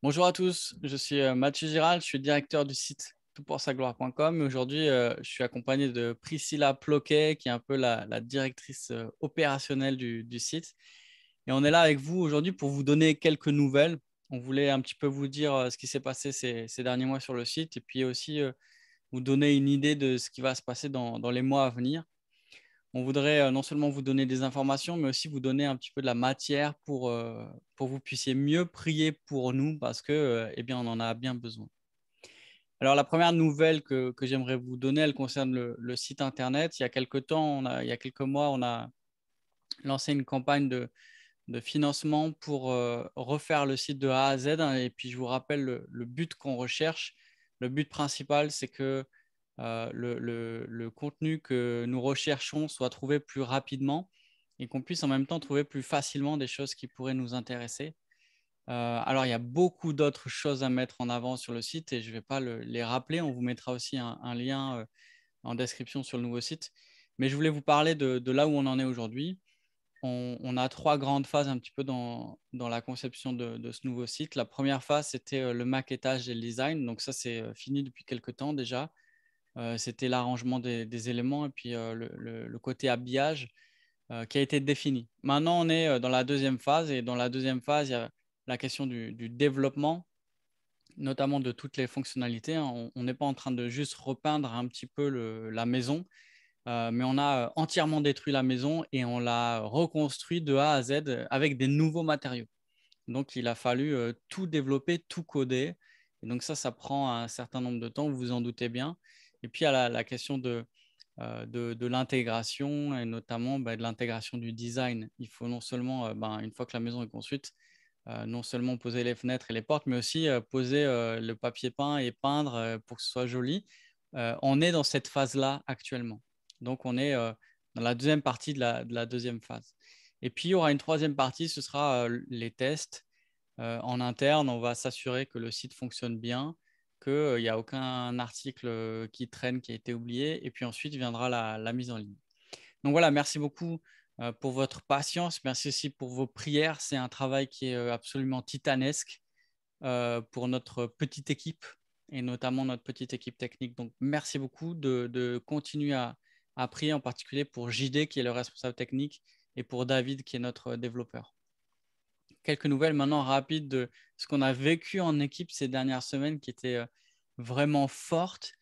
Bonjour à tous, je suis Mathieu Giral, je suis directeur du site toutpoursagloire.com et aujourd'hui je suis accompagné de Priscilla Ploquet qui est un peu la directrice opérationnelle du site. Et on est là avec vous aujourd'hui pour vous donner quelques nouvelles. On voulait un petit peu vous dire ce qui s'est passé ces derniers mois sur le site et puis aussi vous donner une idée de ce qui va se passer dans les mois à venir. On voudrait non seulement vous donner des informations, mais aussi vous donner un petit peu de la matière pour que vous puissiez mieux prier pour nous parce que, eh bien, on en a bien besoin. Alors, la première nouvelle que j'aimerais vous donner, elle concerne le site Internet. Il y a quelques temps, il y a quelques mois, on a lancé une campagne de financement pour refaire le site de A à Z. Et puis, je vous rappelle le but qu'on recherche. Le but principal, c'est que le contenu que nous recherchons soit trouvé plus rapidement et qu'on puisse en même temps trouver plus facilement des choses qui pourraient nous intéresser. Alors, il y a beaucoup d'autres choses à mettre en avant sur le site et je ne vais pas les rappeler. On vous mettra aussi un lien en description sur le nouveau site. Mais je voulais vous parler de là où on en est aujourd'hui. On a trois grandes phases un petit peu dans la conception de ce nouveau site. La première phase, c'était le maquettage et le design. Donc ça, c'est fini depuis quelques temps déjà. C'était l'arrangement des éléments et puis le côté habillage qui a été défini. Maintenant, on est dans la deuxième phase et dans la deuxième phase, il y a la question du développement, notamment de toutes les fonctionnalités, hein. On n'est pas en train de juste repeindre un petit peu la maison, mais on a entièrement détruit la maison et on l'a reconstruit de A à Z avec des nouveaux matériaux. Donc, il a fallu tout développer, tout coder. Et donc, ça prend un certain nombre de temps, vous vous en doutez bien. Et puis, il y a la question de l'intégration et notamment de l'intégration du design. Il faut non seulement, une fois que la maison est construite, non seulement poser les fenêtres et les portes, mais aussi poser le papier peint et peindre pour que ce soit joli. On est dans cette phase-là actuellement. Donc, on est dans la deuxième partie de la deuxième phase. Et puis, il y aura une troisième partie, ce sera les tests. En interne, on va s'assurer que le site fonctionne bien, qu'il n'y a aucun article qui traîne, qui a été oublié. Et puis ensuite viendra la mise en ligne. Donc voilà, merci beaucoup pour votre patience. Merci aussi pour vos prières. C'est un travail qui est absolument titanesque pour notre petite équipe et notamment notre petite équipe technique. Donc merci beaucoup de continuer à prier, en particulier pour JD qui est le responsable technique et pour David qui est notre développeur. Quelques nouvelles maintenant rapides de ce qu'on a vécu en équipe ces dernières semaines qui étaient vraiment fortes.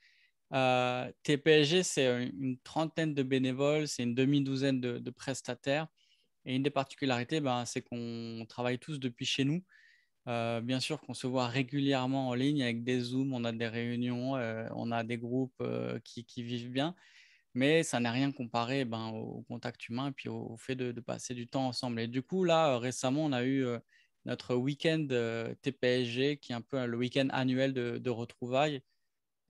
TPSG, c'est une trentaine de bénévoles, c'est une demi-douzaine de prestataires. Et une des particularités, c'est qu'on travaille tous depuis chez nous. Bien sûr qu'on se voit régulièrement en ligne avec des Zooms, on a des réunions, on a des groupes qui vivent bien, mais ça n'est rien comparé au contact humain et puis au fait de passer du temps ensemble. Et du coup, là, récemment, on a eu notre week-end TPSG, qui est un peu le week-end annuel de retrouvailles,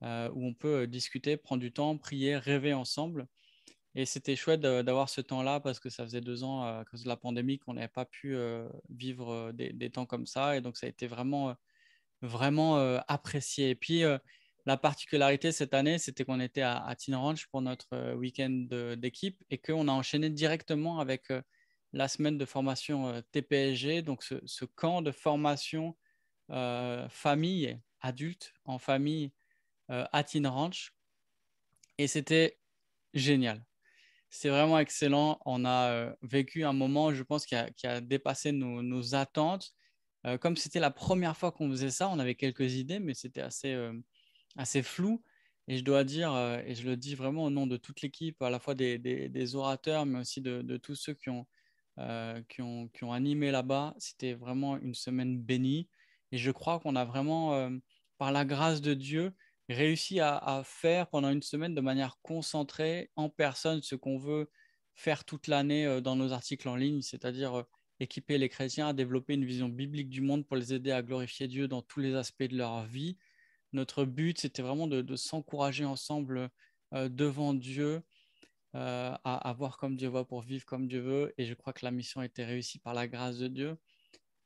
où on peut discuter, prendre du temps, prier, rêver ensemble. Et c'était chouette d'avoir ce temps-là parce que ça faisait 2 ans, à cause de la pandémie, qu'on n'avait pas pu vivre des temps comme ça. Et donc, ça a été vraiment apprécié. Et puis, la particularité cette année, c'était qu'on était à Teen Ranch pour notre week-end d'équipe et qu'on a enchaîné directement avec la semaine de formation TPSG, donc ce camp de formation famille, adulte, en famille à Teen Ranch. Et c'était génial. C'est vraiment excellent. On a vécu un moment, je pense, qui a dépassé nos attentes. Comme c'était la première fois qu'on faisait ça, on avait quelques idées, mais c'était assez flou. Et je dois dire, et je le dis vraiment au nom de toute l'équipe, à la fois des orateurs, mais aussi de tous ceux qui ont animé là-bas, c'était vraiment une semaine bénie. Et je crois qu'on a vraiment, par la grâce de Dieu, réussi à faire pendant une semaine de manière concentrée, en personne, ce qu'on veut faire toute l'année dans nos articles en ligne, c'est-à-dire équiper les chrétiens à développer une vision biblique du monde pour les aider à glorifier Dieu dans tous les aspects de leur vie. Notre but, c'était vraiment de s'encourager ensemble devant Dieu, à voir comme Dieu voit pour vivre comme Dieu veut. Et je crois que la mission a été réussie par la grâce de Dieu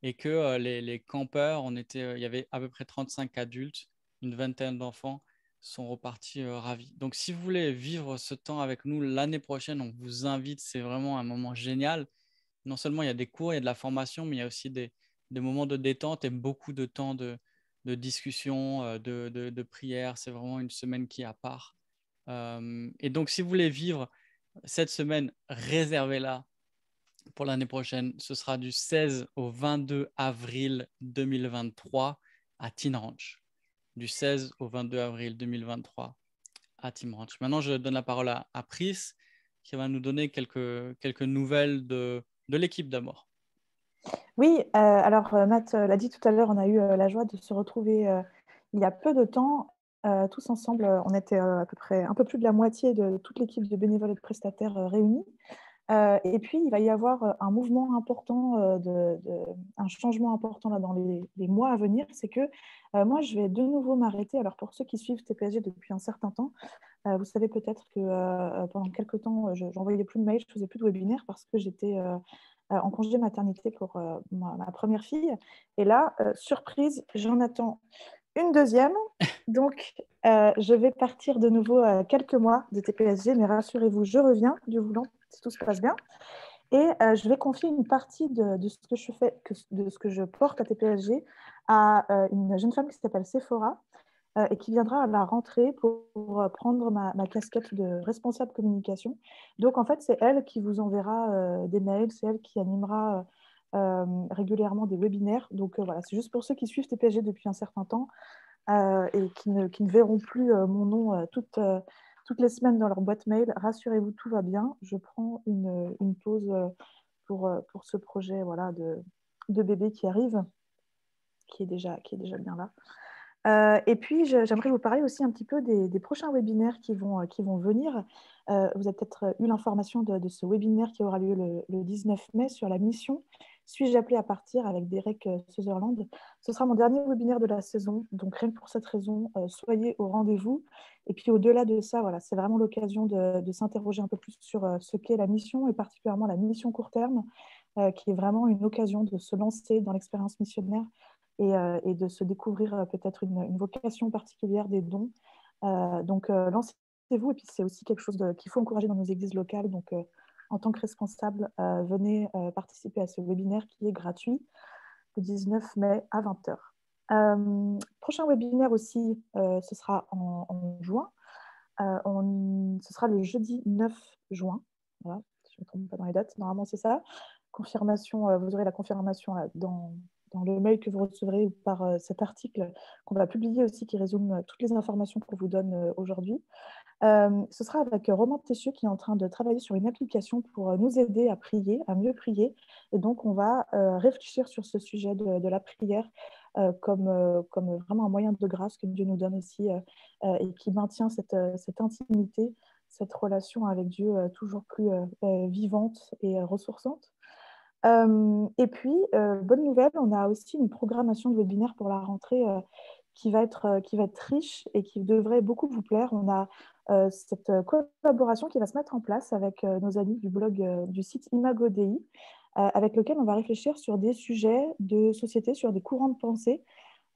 et que les campeurs, il y avait à peu près 35 adultes, une vingtaine d'enfants, sont repartis ravis. Donc, si vous voulez vivre ce temps avec nous l'année prochaine, on vous invite. C'est vraiment un moment génial. Non seulement il y a des cours, il y a de la formation, mais il y a aussi des moments de détente et beaucoup de temps de discussion, de prière. C'est vraiment une semaine qui est à part. Et donc, si vous voulez vivre cette semaine, réservez-la pour l'année prochaine. Ce sera du 16 au 22 avril 2023 à Teen Ranch. Du 16 au 22 avril 2023 à Teen Ranch. Maintenant, je donne la parole à Pris qui va nous donner quelques nouvelles de l'équipe d'abord. Oui, alors Matt l'a dit tout à l'heure, on a eu la joie de se retrouver il y a peu de temps, tous ensemble. On était à peu près un peu plus de la moitié de toute l'équipe de bénévoles et de prestataires réunis. Et puis, il va y avoir un mouvement important, un changement important là, dans les mois à venir. C'est que moi, je vais de nouveau m'arrêter. Alors, pour ceux qui suivent TPSG depuis un certain temps, vous savez peut-être que pendant quelques temps, je n'envoyais plus de mails, je ne faisais plus de webinaires parce que j'étais en congé maternité pour ma première fille. Et là, surprise, j'en attends une deuxième. Donc, je vais partir de nouveau quelques mois de TPSG, mais rassurez-vous, je reviens, Dieu voulant, si tout se passe bien. Et je vais confier une partie de ce que je fais, de ce que je porte à TPSG à une jeune femme qui s'appelle Sephora et qui viendra à la rentrée pour prendre ma casquette de responsable communication. Donc, en fait, c'est elle qui vous enverra des mails, c'est elle qui animera régulièrement des webinaires. Donc, voilà, c'est juste pour ceux qui suivent TPSG depuis un certain temps et qui ne verront plus mon nom toutes les semaines dans leur boîte mail. Rassurez-vous, tout va bien. Je prends une pause pour ce projet voilà, de bébé qui arrive, qui est déjà bien là. Et puis, j'aimerais vous parler aussi un petit peu des prochains webinaires qui vont venir. Vous avez peut-être eu l'information de ce webinaire qui aura lieu le 19 mai sur la mission « Suis-je appelé à partir ?» avec Derek Sutherland. Ce sera mon dernier webinaire de la saison, donc rien que pour cette raison, soyez au rendez-vous. Et puis au-delà de ça, voilà, c'est vraiment l'occasion de s'interroger un peu plus sur ce qu'est la mission, et particulièrement la mission court terme, qui est vraiment une occasion de se lancer dans l'expérience missionnaire et de se découvrir peut-être une vocation particulière, des dons. Donc, lancez-vous. Et puis, c'est aussi quelque chose qu'il faut encourager dans nos églises locales. Donc, en tant que responsable, venez participer à ce webinaire qui est gratuit le 19 mai à 20h. Prochain webinaire aussi, ce sera en juin. Ce sera le jeudi 9 juin. Voilà, si je ne me trompe pas dans les dates, normalement c'est ça. Confirmation, vous aurez la confirmation là, dans le mail que vous recevrez ou par cet article qu'on va publier aussi qui résume toutes les informations qu'on vous donne aujourd'hui. Ce sera avec Romain Tessieux qui est en train de travailler sur une application pour nous aider à prier, à mieux prier. Et donc, on va réfléchir sur ce sujet de la prière comme vraiment un moyen de grâce que Dieu nous donne aussi et qui maintient cette intimité, cette relation avec Dieu toujours plus vivante et ressourçante. Et puis, bonne nouvelle, on a aussi une programmation de webinaire pour la rentrée qui va être riche et qui devrait beaucoup vous plaire. On a cette collaboration qui va se mettre en place avec nos amis du blog du site Imago Dei, avec lequel on va réfléchir sur des sujets de société, sur des courants de pensée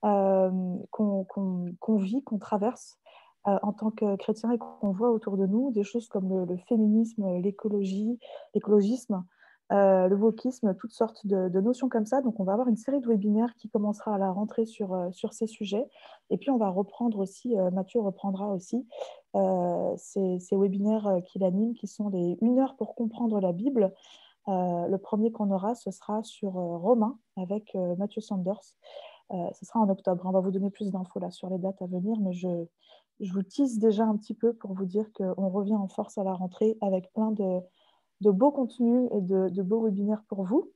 qu'on vit, qu'on traverse en tant que chrétien et qu'on voit autour de nous, des choses comme le féminisme, l'écologisme, le wokisme, toutes sortes de notions comme ça. Donc, on va avoir une série de webinaires qui commencera à la rentrée sur ces sujets. Et puis, on va reprendre aussi, Mathieu reprendra aussi ces webinaires qu'il anime, qui sont les 1 heure pour comprendre la Bible. Le premier qu'on aura, ce sera sur Romains avec Mathieu Sanders. Ce sera en octobre. On va vous donner plus d'infos là sur les dates à venir, mais je vous tease déjà un petit peu pour vous dire qu'on revient en force à la rentrée avec plein de beaux contenus et de beaux webinaires pour vous.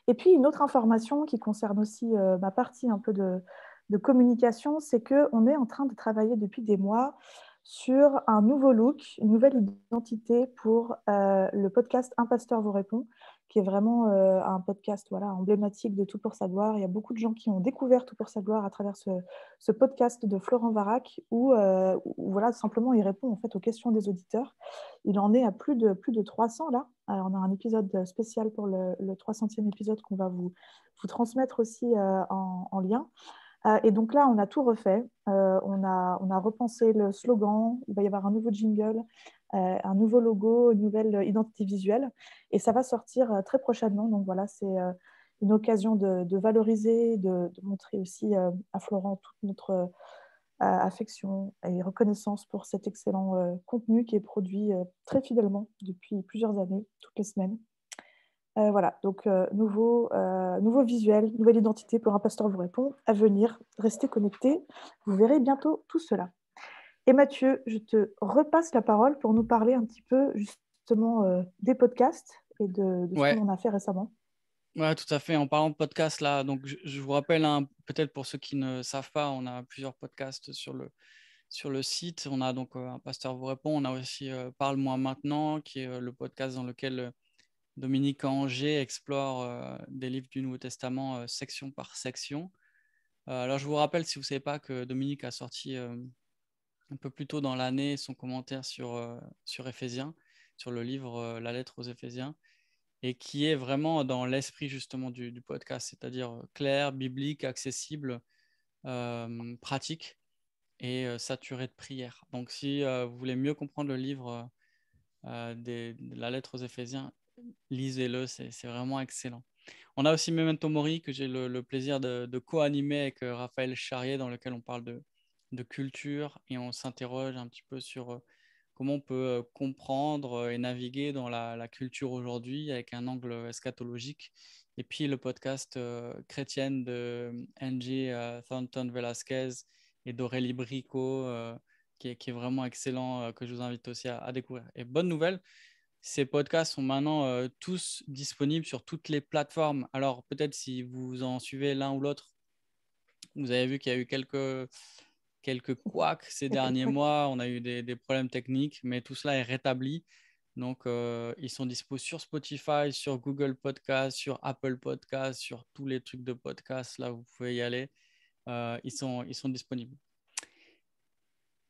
Et puis, une autre information qui concerne aussi ma partie un peu de communication, c'est qu'on est en train de travailler depuis des mois sur un nouveau look, une nouvelle identité pour le podcast Un pasteur vous répond, qui est vraiment un podcast voilà, emblématique de Tout pour sa gloire. Il y a beaucoup de gens qui ont découvert Tout pour sa gloire à travers ce podcast de Florent Varac, où voilà, simplement il répond en fait aux questions des auditeurs. Il en est à plus de 300 là. On a un épisode spécial pour le 300e épisode qu'on va vous transmettre aussi en lien. Et donc là, on a tout refait. On a repensé le slogan. Il va y avoir un nouveau jingle, un nouveau logo, une nouvelle identité visuelle. Et ça va sortir très prochainement. Donc voilà, une occasion de valoriser, de montrer aussi à Florent toute notre affection et reconnaissance pour cet excellent contenu qui est produit très fidèlement depuis plusieurs années, toutes les semaines. Voilà, donc nouveau visuel, nouvelle identité pour Un pasteur vous répond à venir. Restez connectés, vous verrez bientôt tout cela. Et Mathieu, je te repasse la parole pour nous parler un petit peu justement des podcasts et de ce que Ouais, l'on a fait récemment. ouais, tout à fait. En parlant de podcast, là, donc je vous rappelle, hein, peut-être pour ceux qui ne savent pas, on a plusieurs podcasts sur le site. On a donc Un pasteur vous répond. On a aussi Parle-moi maintenant, qui est le podcast dans lequel Dominique Angers explore des livres du Nouveau Testament section par section. Alors, je vous rappelle, si vous ne savez pas, que Dominique a sorti un peu plus tôt dans l'année son commentaire sur Éphésiens, sur le livre La lettre aux Éphésiens, et qui est vraiment dans l'esprit justement du podcast, c'est-à-dire clair, biblique, accessible, pratique et saturé de prière. Donc, si vous voulez mieux comprendre le livre de la lettre aux Éphésiens, lisez-le, c'est vraiment excellent. On a aussi Memento Mori que j'ai le plaisir de co-animer avec Raphaël Charrier, dans lequel on parle de culture et on s'interroge un petit peu sur comment on peut comprendre et naviguer dans la culture aujourd'hui avec un angle eschatologique. Et puis le podcast chrétienne de Angie Thornton Velasquez et d'Aurélie Bricot, qui est vraiment excellent, que je vous invite aussi à découvrir. Et bonne nouvelle, ces podcasts sont maintenant tous disponibles sur toutes les plateformes. Alors peut-être si vous en suivez l'un ou l'autre, vous avez vu qu'il y a eu quelques couacs ces Quelques derniers couacs. mois. On a eu des problèmes techniques, mais tout cela est rétabli. Donc, ils sont dispo sur Spotify, sur Google Podcast, sur Apple Podcast, sur tous les trucs de podcast. Là, vous pouvez y aller. Ils sont disponibles.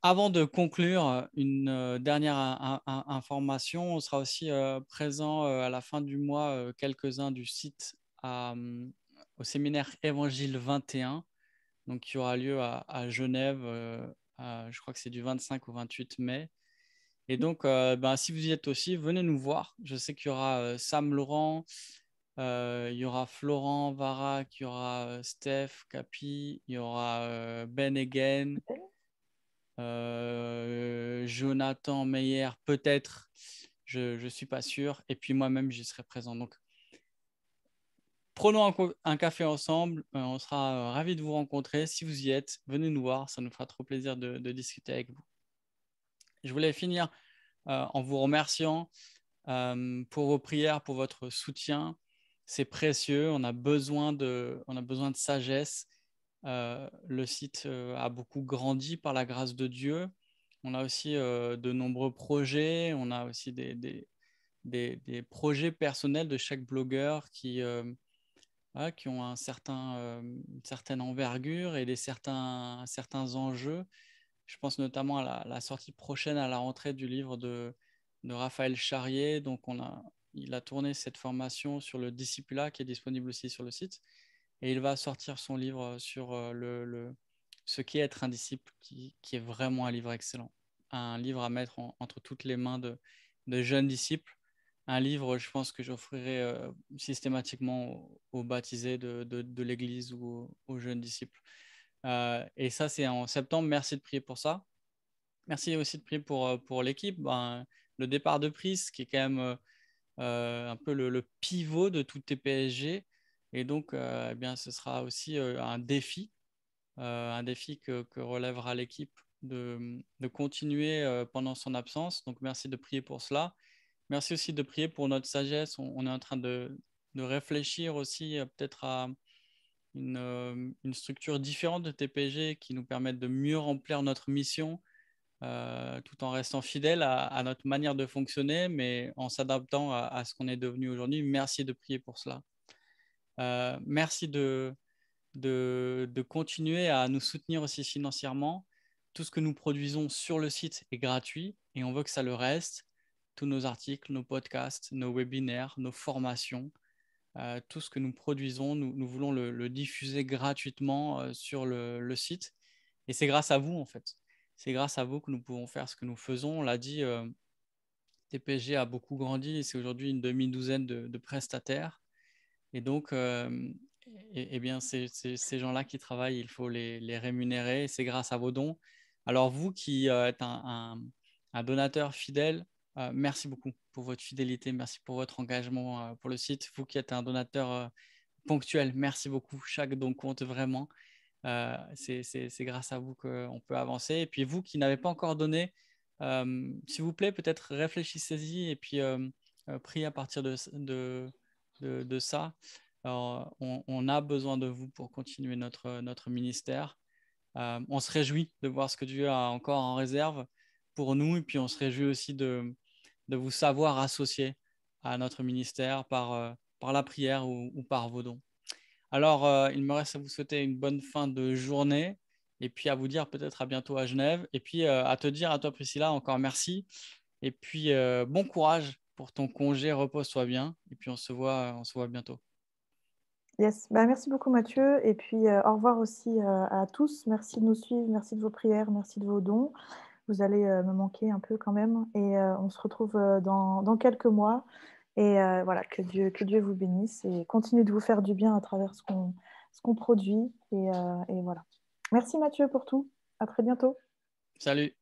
Avant de conclure, une dernière information. On sera aussi présent à la fin du mois, quelques-uns du site au séminaire Évangile 21, donc qui aura lieu à Genève. Je crois que c'est du 25 au 28 mai. Et donc, ben, si vous y êtes aussi, venez nous voir. Je sais qu'il y aura Sam Laurent, il y aura Florent Varac, il y aura Steph Capi, il y aura Ben Again, Jonathan Meyer, peut-être, je ne suis pas sûr. Et puis moi-même, j'y serai présent. Donc, prenons un café ensemble. On sera ravis de vous rencontrer. Si vous y êtes, venez nous voir. Ça nous fera trop plaisir de discuter avec vous. Je voulais finir en vous remerciant pour vos prières, pour votre soutien. C'est précieux. On a besoin de sagesse. Le site a beaucoup grandi par la grâce de Dieu. On a aussi de nombreux projets. On a aussi des projets personnels de chaque blogueur qui ont une certaine envergure et certains enjeux. Je pense notamment à la sortie prochaine, à la rentrée du livre de Raphaël Charrier. Donc, il a tourné cette formation sur le discipulat qui est disponible aussi sur le site. Et il va sortir son livre sur ce qu'est être un disciple, qui est vraiment un livre excellent. Un livre à mettre entre toutes les mains de jeunes disciples. Un livre, je pense, que j'offrirai systématiquement aux baptisés de l'Église ou aux jeunes disciples. Et ça, c'est en septembre. Merci de prier pour ça. Merci aussi de prier pour l'équipe. Ben, le départ de Pris, qui est quand même un peu le pivot de tout TPSG. Et donc, eh bien, ce sera aussi un défi que relèvera l'équipe de continuer pendant son absence. Donc, merci de prier pour cela. Merci aussi de prier pour notre sagesse. On est en train de réfléchir aussi peut-être à une structure différente de TPG qui nous permette de mieux remplir notre mission tout en restant fidèle à notre manière de fonctionner, mais en s'adaptant à ce qu'on est devenu aujourd'hui. Merci de prier pour cela. Merci de continuer à nous soutenir aussi financièrement. Tout ce que nous produisons sur le site est gratuit et on veut que ça le reste. Tous nos articles, nos podcasts, nos webinaires, nos formations, tout ce que nous produisons, nous voulons le diffuser gratuitement sur le site. Et c'est grâce à vous, en fait. C'est grâce à vous que nous pouvons faire ce que nous faisons. On l'a dit, TPG a beaucoup grandi et c'est aujourd'hui une demi-douzaine de prestataires. Et donc, eh bien, ces gens-là qui travaillent, il faut les rémunérer. C'est grâce à vos dons. Alors, vous qui êtes un donateur fidèle, merci beaucoup pour votre fidélité. Merci pour votre engagement pour le site. Vous qui êtes un donateur ponctuel, merci beaucoup. Chaque don compte vraiment. C'est grâce à vous qu'on peut avancer. Et puis, vous qui n'avez pas encore donné, s'il vous plaît, peut-être réfléchissez-y et puis priez à partir de ça. Alors, on a besoin de vous pour continuer notre ministère. On se réjouit de voir ce que Dieu a encore en réserve pour nous et puis on se réjouit aussi de vous savoir associer à notre ministère par la prière ou par vos dons. Alors, il me reste à vous souhaiter une bonne fin de journée et puis à vous dire peut-être à bientôt à Genève et puis à te dire à toi Priscilla encore merci et puis bon courage pour ton congé, repose-toi bien et puis on se voit bientôt. Yes, bah, merci beaucoup Mathieu et puis, au revoir aussi, à tous. Merci de nous suivre, merci de vos prières, merci de vos dons. Vous allez, me manquer un peu quand même et on se retrouve, dans quelques mois et voilà, que Dieu vous bénisse et continue de vous faire du bien à travers ce qu'on produit et voilà. Merci Mathieu pour tout. À très bientôt. Salut!